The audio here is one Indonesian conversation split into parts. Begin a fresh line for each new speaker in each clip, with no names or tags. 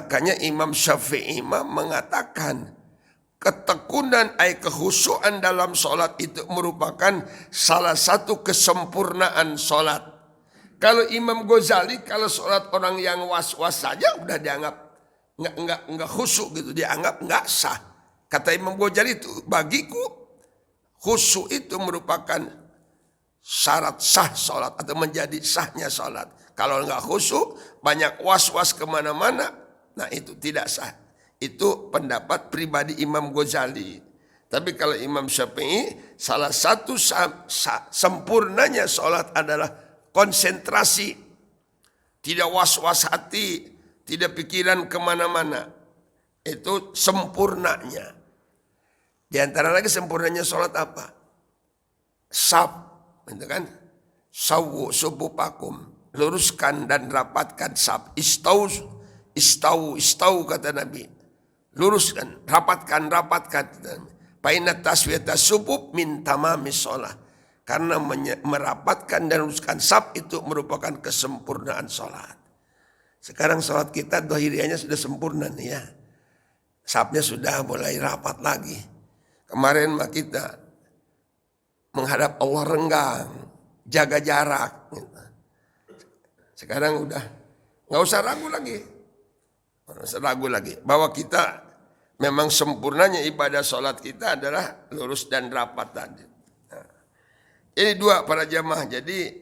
Makanya Imam Syafi'i mengatakan ketekunan kehusuan dalam sholat itu merupakan salah satu kesempurnaan sholat. Kalau Imam Ghazali, kalau sholat orang yang was-was saja udah dianggap nggak khusyuk gitu, dianggap nggak sah. Kata Imam Ghazali itu, bagiku khusyuk itu merupakan syarat sah sholat atau menjadi sahnya sholat. Kalau nggak khusyuk, banyak was-was kemana-mana, nah itu tidak sah. Itu pendapat pribadi Imam Ghazali. Tapi kalau Imam Syafi'i, salah satu sempurnanya sholat adalah konsentrasi. Tidak was-was hati, tidak pikiran kemana-mana. Itu sempurnanya. Di antara lagi sempurnanya sholat apa? Sab, itu kan? Sawu subupakum, luruskan dan rapatkan sab. Istau kata Nabi. Luruskan, rapatkan. Painat taswiyata subub min tamamis sholat. Karena merapatkan dan luruskan sab itu merupakan kesempurnaan sholat. Sekarang sholat kita dohirianya sudah sempurna nih ya. Sabnya sudah mulai rapat lagi. Kemarin mah kita menghadap Allah renggang, jaga jarak. Sekarang udah nggak usah ragu lagi bahwa kita memang sempurnanya ibadah sholat kita adalah lurus dan rapat tadi. Nah, ini dua para jamaah. Jadi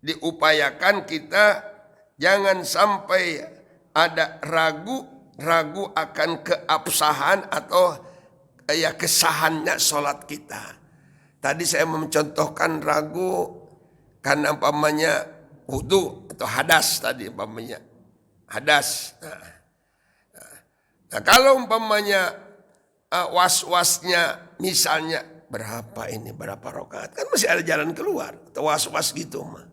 diupayakan kita jangan sampai ada ragu akan keabsahan atau kesahannya sholat kita. Tadi saya mencontohkan ragu karena umpamanya wudu atau hadas tadi umpamanya hadas. Nah, kalau umpamanya was-wasnya misalnya berapa rakaat, kan masih ada jalan keluar atau was-was gitu mah.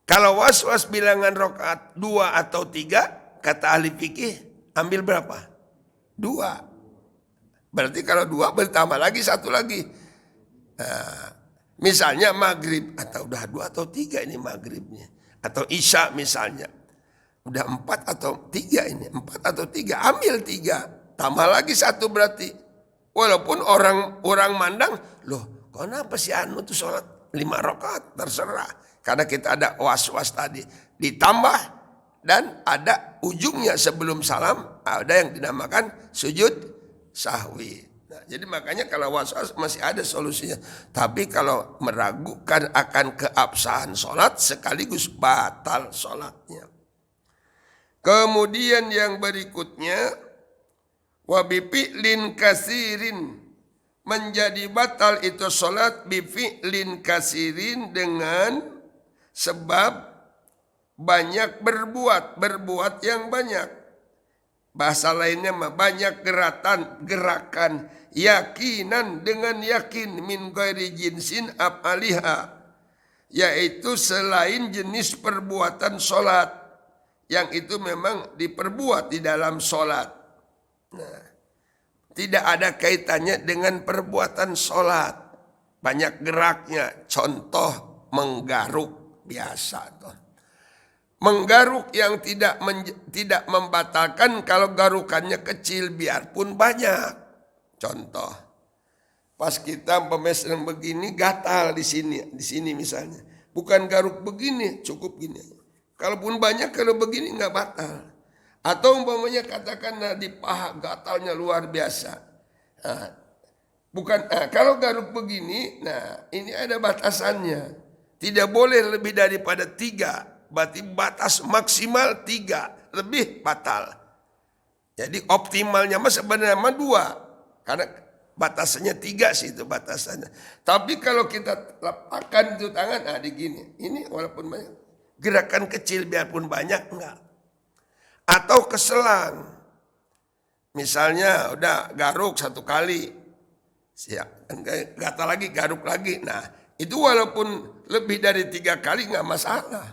Kalau was-was bilangan rakaat 2 atau 3, kata ahli fikih ambil berapa? 2. Berarti kalau 2 bertambah lagi 1 lagi. Nah, misalnya maghrib atau udah 2 atau 3 ini maghribnya, atau isya misalnya. Udah 4 atau 3 ini. 4 atau 3. Ambil 3. Tambah lagi 1 berarti. Walaupun orang mandang. Loh kenapa si Anu tuh sholat 5 rakaat? Terserah. Karena kita ada was-was tadi. Ditambah. Dan ada ujungnya sebelum salam. Ada yang dinamakan sujud sahwi. Nah, jadi makanya kalau was-was masih ada solusinya. Tapi kalau meragukan akan keabsahan sholat. Sekaligus batal sholatnya. Kemudian yang berikutnya wabifi'lin kasirin, menjadi batal itu sholat bifi'lin kasirin dengan sebab banyak berbuat yang banyak. Bahasa lainnya banyak gerakan yakinan dengan yakin min ghairi jinsin af'aliha, yaitu selain jenis perbuatan sholat yang itu memang diperbuat di dalam sholat. Nah, tidak ada kaitannya dengan perbuatan sholat. Banyak geraknya. Contoh menggaruk biasa. Menggaruk yang tidak membatalkan kalau garukannya kecil biarpun banyak. Contoh, pas kita pemesan begini gatal di sini misalnya. Bukan garuk begini, cukup gini. Kalaupun banyak, kalau begini nggak batal. Atau umpamanya katakan di paha gatalnya luar biasa. Nah, kalau garuk begini, nah ini ada batasannya. Tidak boleh lebih daripada 3. Berarti batas maksimal 3. Lebih batal. Jadi optimalnya sebenarnya 2. Karena batasannya 3 sih itu batasannya. Tapi kalau kita letakkan itu tangan, nah digini. Ini walaupun banyak. Gerakan kecil biarpun banyak enggak. Atau keselang. Misalnya udah garuk 1 kali. Siap. Gatal lagi, garuk lagi. Nah itu walaupun lebih dari 3 kali enggak masalah.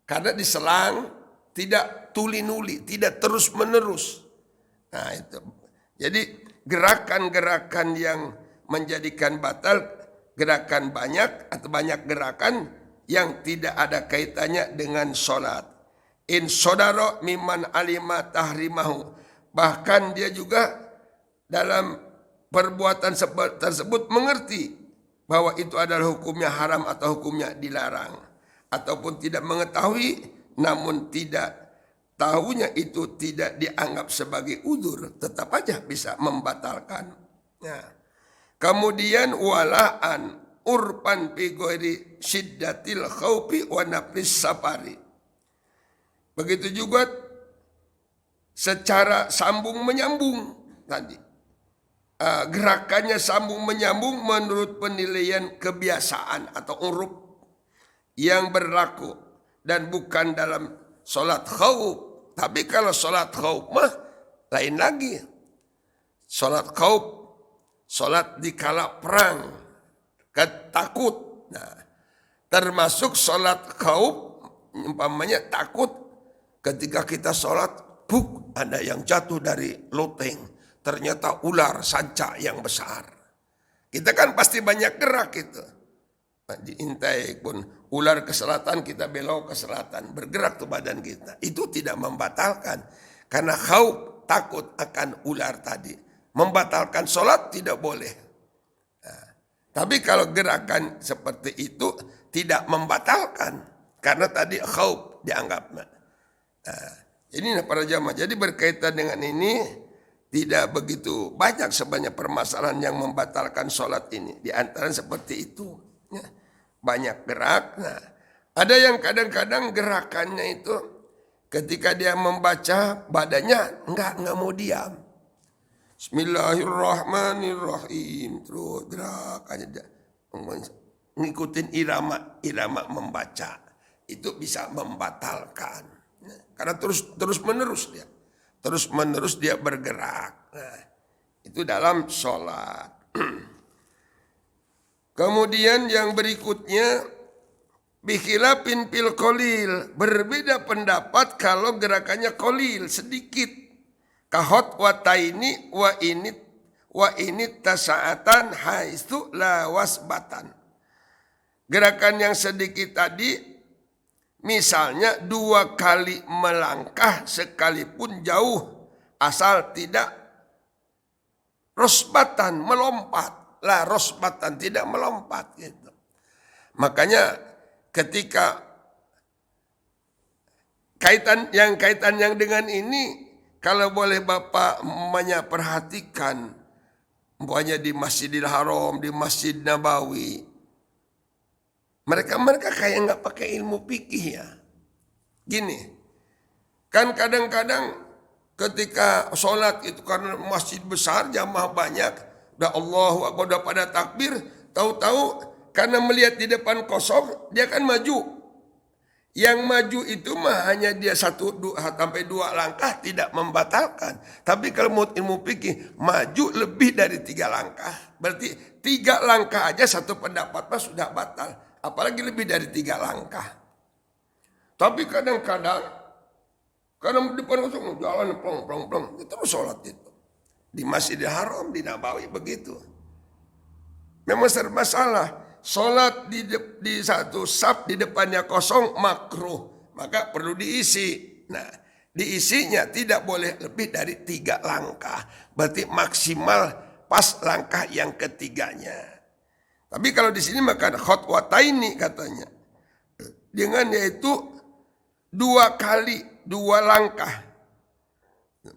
Karena diselang tidak tuli-nuli, tidak terus menerus. Nah itu. Jadi gerakan-gerakan yang menjadikan batal, gerakan banyak atau banyak gerakan yang tidak ada kaitannya dengan sholat. in sodaro miman alima tahrimahu. Bahkan dia juga dalam perbuatan tersebut mengerti bahwa itu adalah hukumnya haram atau hukumnya dilarang. Ataupun tidak mengetahui namun tidak tahunya itu tidak dianggap sebagai udzur, tetap aja bisa membatalkan. Nah, kemudian walaan urpan fi ghairi syiddatil khaufi wa nafis safari. Begitu juga secara sambung menyambung tadi. Gerakannya sambung menyambung menurut penilaian kebiasaan atau uruf yang berlaku dan bukan dalam sholat khauf. Tapi kalau sholat khauf mah lain lagi. Sholat khauf, sholat di kala perang, ketakut. Nah, termasuk sholat khauf, umpamanya takut ketika kita sholat, ada yang jatuh dari loteng, ternyata ular sanca yang besar. Kita kan pasti banyak gerak itu. Diintai pun ular ke selatan, kita belok ke selatan, bergerak tuh badan kita. Itu tidak membatalkan, karena khauf, takut akan ular tadi. Membatalkan sholat tidak boleh. Nah, tapi kalau gerakan seperti itu tidak membatalkan, karena tadi khauf dianggap. Nah, ini para jamaah. Jadi berkaitan dengan ini tidak begitu banyak sebanyak permasalahan yang membatalkan sholat ini. Di antara seperti itu. Banyak gerak. Nah, ada yang kadang-kadang gerakannya itu ketika dia membaca badannya enggak mau diam. Bismillahirrahmanirrahim. Terus gerak aja ngikutin irama membaca. Itu bisa membatalkan. Nah, karena terus menerus dia bergerak. Nah, itu dalam sholat. Kemudian yang berikutnya bikhilafin fil qalil, berbeda pendapat kalau gerakannya qalil, sedikit. Kahot wataini wa ini tasaatan haitsu la wasbatan. Gerakan yang sedikit tadi misalnya 2 kali melangkah sekalipun jauh asal tidak rosbatan melompat. La rosbatan tidak melompat gitu. Makanya ketika kaitan yang dengan ini, kalau boleh Bapak emaknya perhatikan, umpamanya di Masjidil Haram, di Masjid Nabawi, mereka kayak nggak pakai ilmu fikih ya. Gini, kan kadang-kadang ketika sholat itu karena masjid besar, jamaah banyak, udah Allahu Akbar, udah pada takbir, tahu-tahu karena melihat di depan kosong, dia kan maju. Yang maju itu mah hanya dia 1 sampai 2 langkah tidak membatalkan. Tapi kalau menurut ilmu fikih, maju lebih dari 3 langkah. Berarti 3 langkah aja satu pendapat mah sudah batal. Apalagi lebih dari 3 langkah. Tapi kadang-kadang, karena di depan kosong, jalan plong, terus sholat itu. Di Masjidil Haram, di Nabawi begitu. Memang serba salah. Sholat di satu saf di depannya kosong makruh. Maka perlu diisi. Nah, diisinya tidak boleh lebih dari 3 langkah. Berarti maksimal pas langkah yang ketiganya. Tapi kalau di sini maka khotwataini katanya. Dengan yaitu 2 kali, 2 langkah.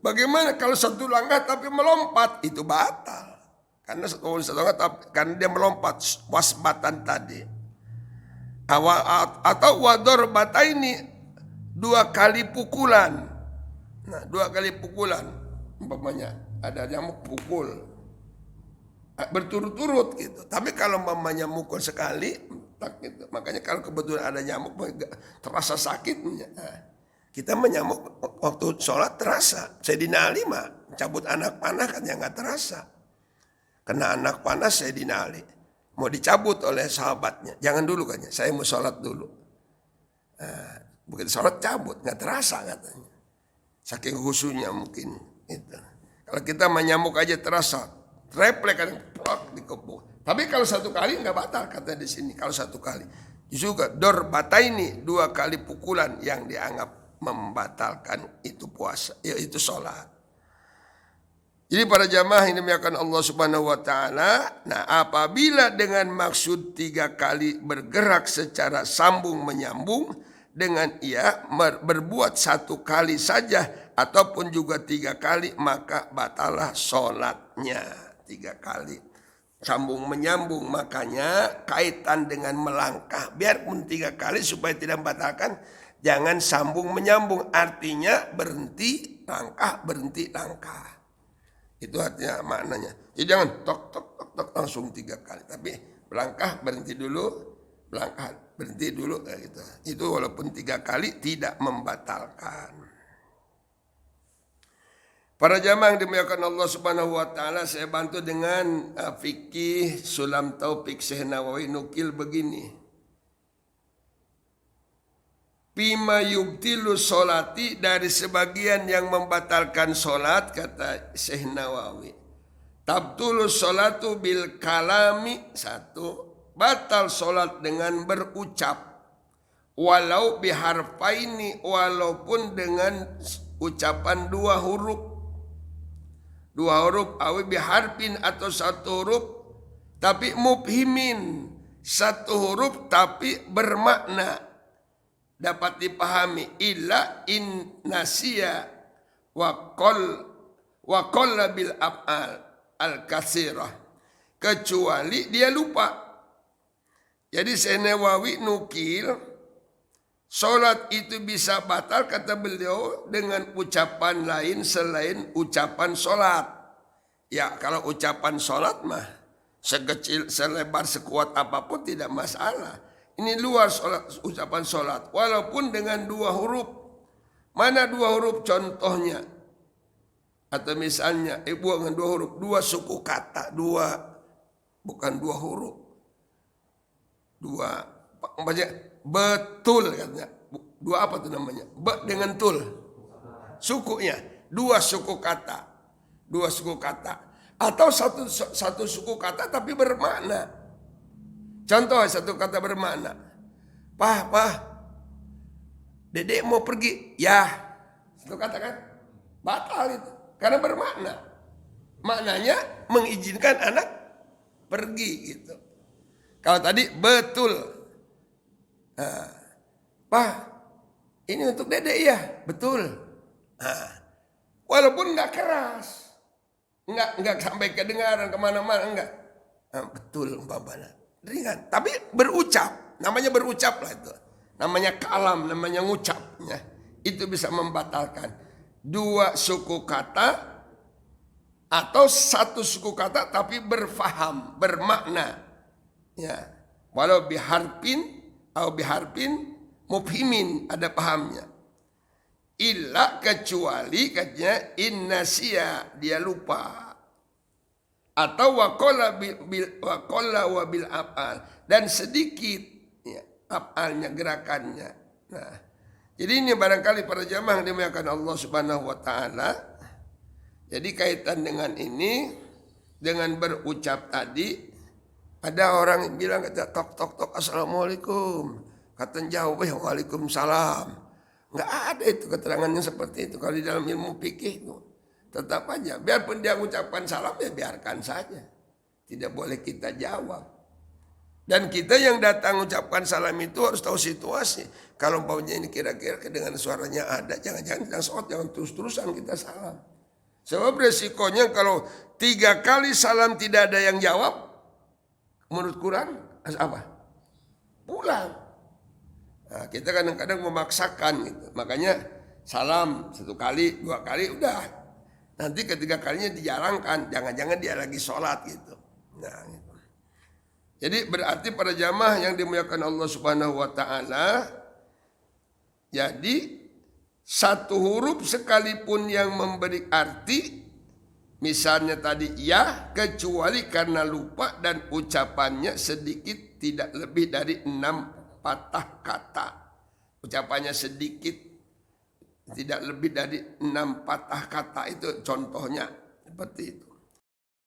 Bagaimana kalau 1 langkah tapi melompat? Itu batal. Karena 1 langkah tapi karena dia melompat, wasbatan tadi. Atau wador bataini, 2 kali pukulan. Nah, 2 kali pukulan. Umpamanya ada nyamuk pukul berturut-turut gitu. Tapi kalau umpamanya mukul sekali, tak gitu. Makanya kalau kebetulan ada nyamuk terasa sakitnya. Nah, kita menyamuk waktu sholat terasa. Sayyidina Ali mah cabut anak panah kan yang gak terasa. Kena anak panah Sayyidina Ali. Mau dicabut oleh sahabatnya. Jangan dulu katanya, saya mau sholat dulu. Nah, begitu sholat cabut, gak terasa katanya. Saking khusyuknya mungkin. Itu. Kalau kita menyamuk aja terasa. Refleks kan, dikepuk. Tapi kalau 1 kali gak batal katanya di sini. Kalau 1 kali. Juga dor bataini, 2 kali pukulan yang dianggap membatalkan itu puasa, yaitu sholat. Jadi para jamaah yang dimuliakan Allah Subhanahu wa taala, nah apabila dengan maksud 3 kali bergerak secara sambung menyambung dengan ia berbuat 1 kali saja ataupun juga 3 kali, maka batalah sholatnya 3 kali. Sambung menyambung, makanya kaitan dengan melangkah. Biarpun 3 kali supaya tidak membatalkan, jangan sambung menyambung. Artinya berhenti langkah, berhenti langkah. Itu artinya maknanya. Jadi jangan tok tok tok tok langsung 3 kali, tapi melangkah berhenti dulu, melangkah berhenti dulu kayak gitu. Itu walaupun 3 kali tidak membatalkan. Para jamaah yang dimuliakan Allah Subhanahu wa taala, saya bantu dengan fikih Sulam Taufik Syekh Nawawi nukil begini. Bima yubtilu sholati, dari sebagian yang membatalkan sholat, kata Syekh Nawawi. Tabtulu sholatu bil kalami, 1, batal sholat dengan berucap. Walau biharfaini, walaupun dengan ucapan 2 huruf. 2 huruf, awi biharfin atau 1 huruf, tapi mubhimin, 1 huruf tapi bermakna, dapat dipahami. Illa in nasiya wa qalla bil af'al al katsirah, kecuali dia lupa. Jadi Syekh Nawawi nukil sholat itu bisa batal, kata beliau, dengan ucapan lain selain ucapan sholat. Ya kalau ucapan sholat mah sekecil, selebar, sekuat apapun tidak masalah. Ini luar sholat, ucapan sholat, walaupun dengan 2 huruf. Mana 2 huruf contohnya? Atau misalnya, dengan 2 huruf, 2 suku kata, 2, bukan 2 huruf. 2, betul katanya. 2 apa tuh namanya? Dengan tul. Sukunya, 2 suku kata. 2 suku kata. Atau satu suku kata tapi bermakna. Contoh 1 kata bermakna. Pah, dedek mau pergi. Ya, 1 kata kan? Batal itu. Karena bermakna. Maknanya mengizinkan anak pergi gitu. Kalau tadi betul. Nah, Pah, ini untuk dedek ya? Betul. Nah, walaupun nggak keras. Nggak sampai kedengaran kemana-mana. Enggak. Nah, betul umpamanya. Ringan, tapi berucap, namanya berucap lah itu, namanya kalam, namanya ngucapnya, itu bisa membatalkan 2 suku kata atau 1 suku kata tapi berfaham, bermakna, ya, walau biharpin atau biharpin mufhimin, ada pahamnya. Illa, kecuali katanya innasiya, dia lupa. Atau waqalla wa bil af'al, dan sedikit ya, af'alnya, gerakannya. Nah, jadi ini barangkali para jamaah yang dimuliakan Allah Subhanahu wa taala. Jadi kaitan dengan ini, dengan berucap tadi, ada orang yang bilang kata tok tok tok assalamualaikum, kata jawab waalaikumsalam. Enggak ada itu keterangannya seperti itu kalau di dalam ilmu fikih itu. Tetap aja, biarpun dia ucapkan salam ya biarkan saja. Tidak boleh kita jawab. Dan kita yang datang ucapkan salam itu harus tahu situasi. Kalau umpamanya ini kira-kira dengan suaranya ada, jangan-jangan kita sholat, jangan terus-terusan kita salam. Sebab resikonya kalau 3 kali salam tidak ada yang jawab, menurut Quran apa? Pulang. Nah, kita kadang-kadang memaksakan gitu. Makanya salam 1 kali, 2 kali udah. Nanti ketiga kalinya dijarangkan, jangan-jangan dia lagi sholat gitu. Nah, gitu. Jadi berarti para jamaah yang dimuliakan Allah Subhanahu wa taala, jadi 1 huruf sekalipun yang memberi arti, misalnya tadi ya, kecuali karena lupa dan ucapannya sedikit, tidak lebih dari 6 patah kata. Ucapannya sedikit, tidak lebih dari 6 patah kata, itu contohnya seperti itu.